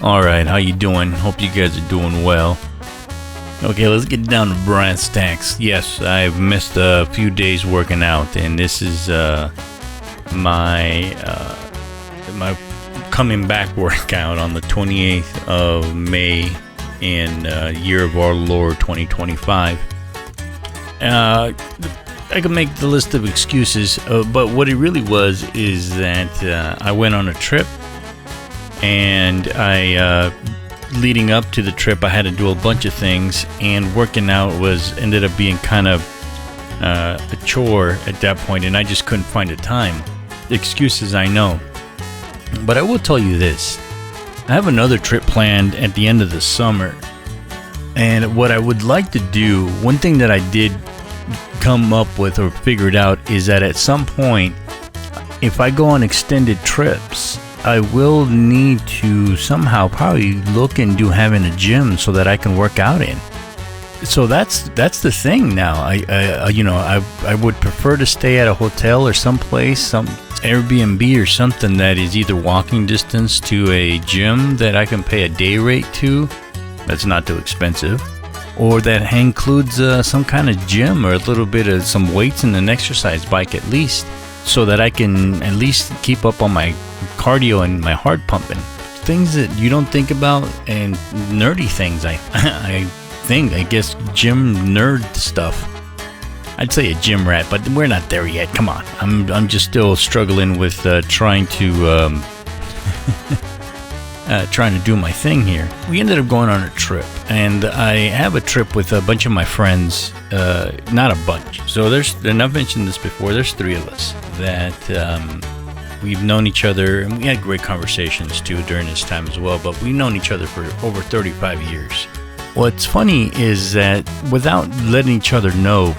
Alright, how you doing? Hope you guys are doing well. Okay, let's get down to brass tacks. Yes, I've missed a few days working out, and this is my coming back workout on the 28th of May in year of our Lord 2025. I could make the list of excuses, but what it really was is that I went on a trip, and leading up to the trip, I had to do a bunch of things, and working out ended up being kind of a chore at that point, and I just couldn't find the time. Excuses, I know, but I will tell you this: I have another trip planned at the end of the summer, and what I would like to do, one thing that I did come up with or figured out, is that at some point, if I go on extended trips, I will need to somehow probably look into having a gym so that I can work out in. So that's the thing now. I would prefer to stay at a hotel or someplace, some Airbnb or something that is either walking distance to a gym that I can pay a day rate to, that's not too expensive, or that includes some kind of gym or a little bit of some weights and an exercise bike at least, so that I can at least keep up on my cardio and my heart pumping. Things that you don't think about, and nerdy things. I guess gym nerd stuff. I'd say a gym rat, but we're not there yet. Come on, I'm just still struggling with trying to do my thing here. We ended up going on a trip, and I have a trip with a bunch of my friends. Not a bunch. So and I've mentioned this before, there's three of us that we've known each other, and we had great conversations too during this time as well, but we've known each other for over 35 years. What's funny is that without letting each other know,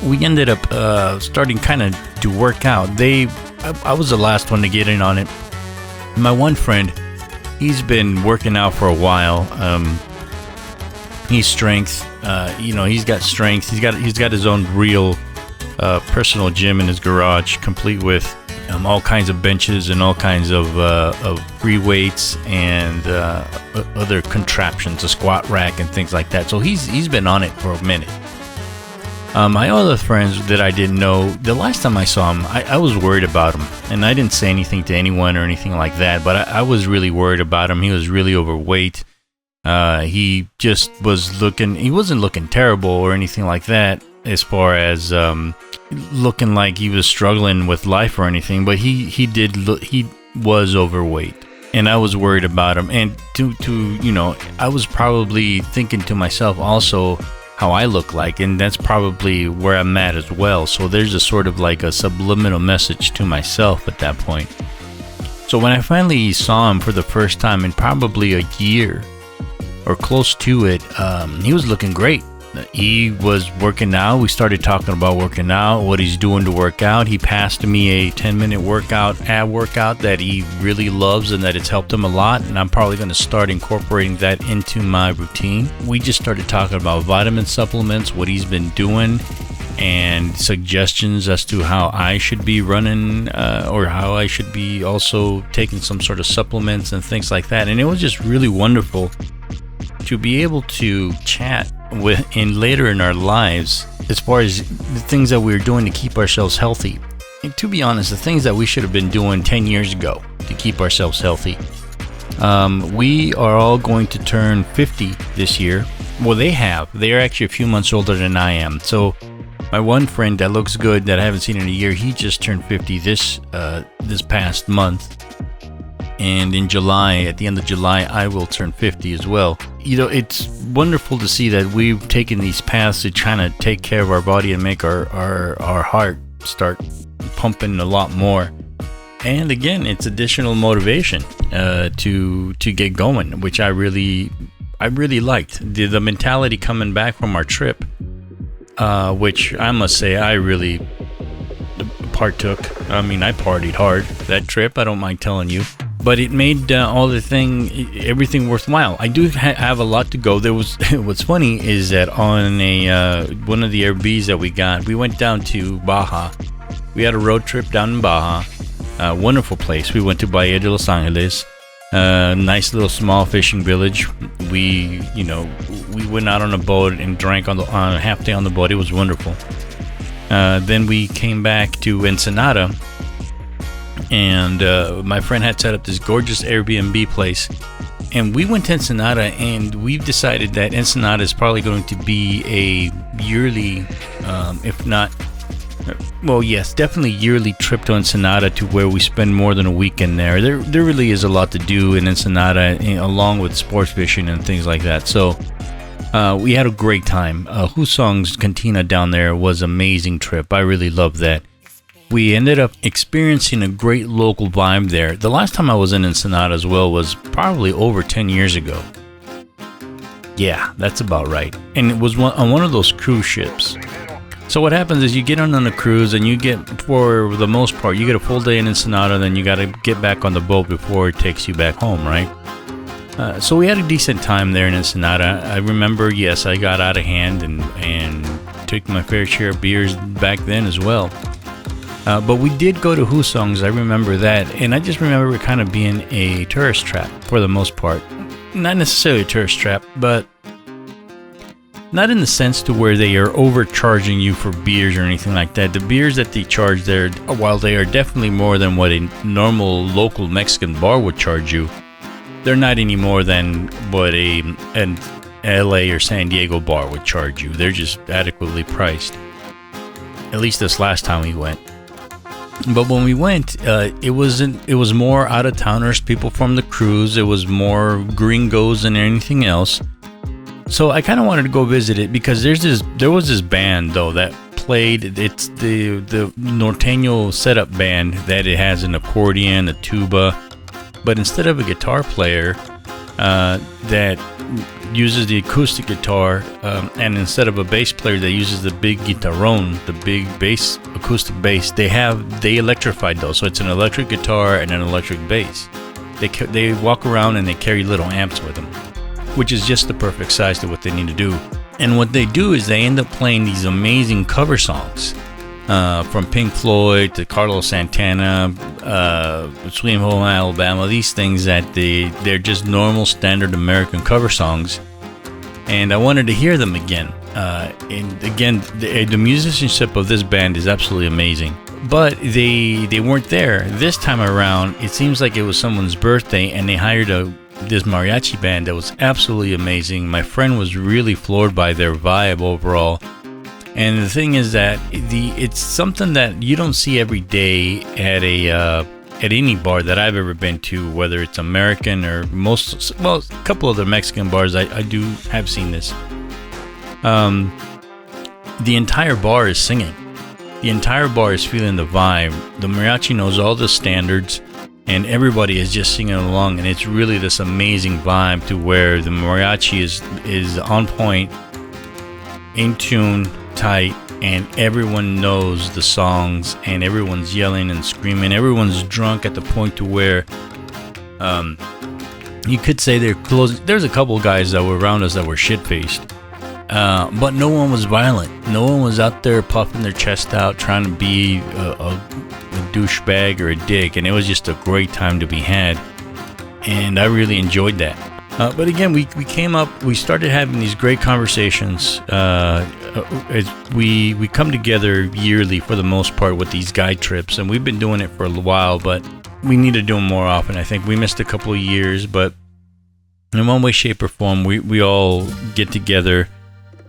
we ended up starting kind of to work out. I was the last one to get in on it. My one friend, he's been working out for a while. He's strength. He's got strength. He's got his own real personal gym in his garage, complete with all kinds of benches and all kinds of free weights and other contraptions, a squat rack and things like that. So he's been on it for a minute. My other friends that I didn't know, the last time I saw him, I was worried about him, and I didn't say anything to anyone or anything like that, but I was really worried about him. He was really overweight. He just he wasn't looking terrible or anything like that, as far as looking like he was struggling with life or anything, but he was overweight, and I was worried about him. And I was probably thinking to myself also how I look like, and that's probably where I'm at as well. So there's a sort of like a subliminal message to myself at that point. So when I finally saw him for the first time in probably a year or close to it, he was looking great. He was working out. We started talking about working out, what he's doing to work out. He passed me a 10-minute ab workout that he really loves and that it's helped him a lot, and I'm probably going to start incorporating that into my routine. We just started talking about vitamin supplements, what he's been doing, and suggestions as to how I should be running or how I should be also taking some sort of supplements and things like that. And it was just really wonderful to be able to chat later in our lives as far as the things that we're doing to keep ourselves healthy. And to be honest, the things that we should have been doing 10 years ago to keep ourselves healthy. We are all going to turn 50 this year. Well, they are actually a few months older than I am. So my one friend that looks good that I haven't seen in a year, he just turned 50 this past month. And in July, at the end of July, I will turn 50 as well. It's wonderful to see that we've taken these paths to trying to take care of our body and make our heart start pumping a lot more. And again, it's additional motivation to get going, which I really liked. The mentality coming back from our trip, which I must say I really partook. I mean, I partied hard that trip, I don't mind telling you. But it made everything worthwhile. I do have a lot to go. What's funny is that on one of the Airbnbs that we got, we went down to Baja. We had a road trip down in Baja. Wonderful place. We went to Bahia de Los Angeles. Nice little small fishing village. We went out on a boat and drank on a half day on the boat. It was wonderful. Then we came back to Ensenada, and my friend had set up this gorgeous Airbnb place. And we went to Ensenada, and we've decided that Ensenada is probably going to be a yearly, if not, well, yes, definitely yearly trip to Ensenada, to where we spend more than a weekend there. There really is a lot to do in Ensenada, along with sports fishing and things like that. So we had a great time. Husong's Cantina down there was an amazing trip. I really loved that. We ended up experiencing a great local vibe there. The last time I was in Ensenada as well was probably over 10 years ago. Yeah, that's about right. And it was on one of those cruise ships. So what happens is you get on a cruise, and you get, for the most part, you get a full day in Ensenada, then you got to get back on the boat before it takes you back home, right? So we had a decent time there in Ensenada. I remember, yes, I got out of hand and took my fair share of beers back then as well. But we did go to Husong's, I remember that, and I just remember it kind of being a tourist trap for the most part. Not necessarily a tourist trap, but not in the sense to where they are overcharging you for beers or anything like that. The beers that they charge there, while they are definitely more than what a normal local Mexican bar would charge you, they're not any more than what an LA or San Diego bar would charge you. They're just adequately priced. At least this last time we went. But when we went, it was more out-of-towners, people from the cruise. It was more gringos than anything else. So I kind of wanted to go visit it, because there was this band though that played. It's the Norteño setup band that it has an accordion, a tuba, but instead of a guitar player that uses the acoustic guitar, and instead of a bass player that uses the big guitarrón, the big bass, acoustic bass, they electrified those. So it's an electric guitar and an electric bass. They walk around and they carry little amps with them, which is just the perfect size to what they need to do. And what they do is they end up playing these amazing cover songs, from Pink Floyd to Carlos Santana, Sweet Home Alabama, these things that they're just normal standard American cover songs. And I wanted to hear them again. And again, the musicianship of this band is absolutely amazing. But they weren't there. This time around, it seems like it was someone's birthday, and they hired this mariachi band that was absolutely amazing. My friend was really floored by their vibe overall. And the thing is that it's something that you don't see every day at any bar that I've ever been to, whether it's American or a couple of the Mexican bars. I do have seen this. The entire bar is singing. The entire bar is feeling the vibe. The mariachi knows all the standards, and everybody is just singing along. And it's really this amazing vibe to where the mariachi is on point, in tune, tight, and everyone knows the songs, and everyone's yelling and screaming. Everyone's drunk at the point to where you could say they're close. There's a couple guys that were around us that were shit-faced, but no one was violent. No one was out there puffing their chest out trying to be a douchebag or a dick, and it was just a great time to be had, and I really enjoyed that. But again, we came up, we started having these great conversations. We come together yearly for the most part with these guide trips, and we've been doing it for a while, but we need to do them more often. I think we missed a couple of years, but in one way, shape, or form, we all get together.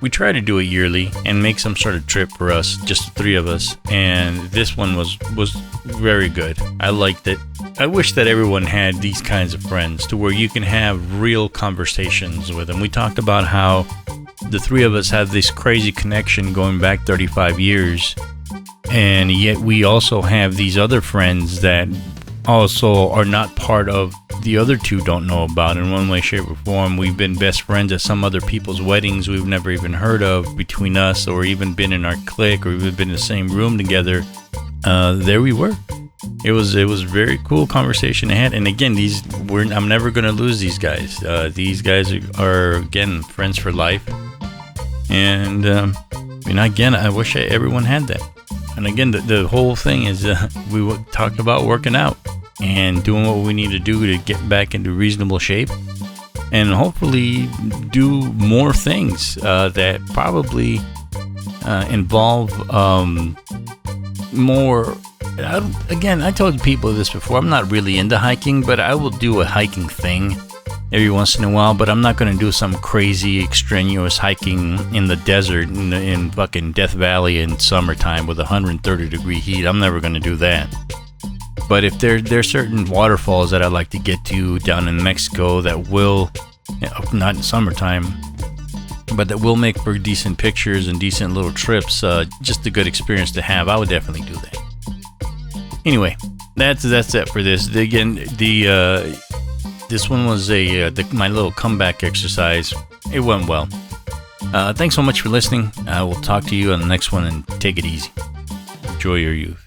We try to do it yearly and make some sort of trip for us, just the three of us. And this one was very good. I liked it. I wish that everyone had these kinds of friends to where you can have real conversations with them. We talked about how the three of us have this crazy connection going back 35 years. And yet we also have these other friends that also are not part of the other two don't know about in one way, shape, or form. We've been best friends at some other people's weddings we've never even heard of between us, or even been in our clique, or even been in the same room together. There we were. It was a very cool conversation I had. And again, I'm never going to lose these guys. These guys are again friends for life. And again, I wish everyone had that. And again, the whole thing is we talked about working out. and doing what we need to do to get back into reasonable shape, and hopefully do more things that probably involve more. Again, I told people this before. I'm not really into hiking, but I will do a hiking thing every once in a while. But I'm not going to do some crazy, extraneous hiking in the desert in fucking Death Valley in summertime with 130-degree heat. I'm never going to do that. But if there's certain waterfalls that I'd like to get to down in Mexico that will, not in summertime, but that will make for decent pictures and decent little trips, just a good experience to have, I would definitely do that. Anyway, that's it for this. Again, this one was my little comeback exercise. It went well. Thanks so much for listening. I will talk to you on the next one, and take it easy. Enjoy your youth.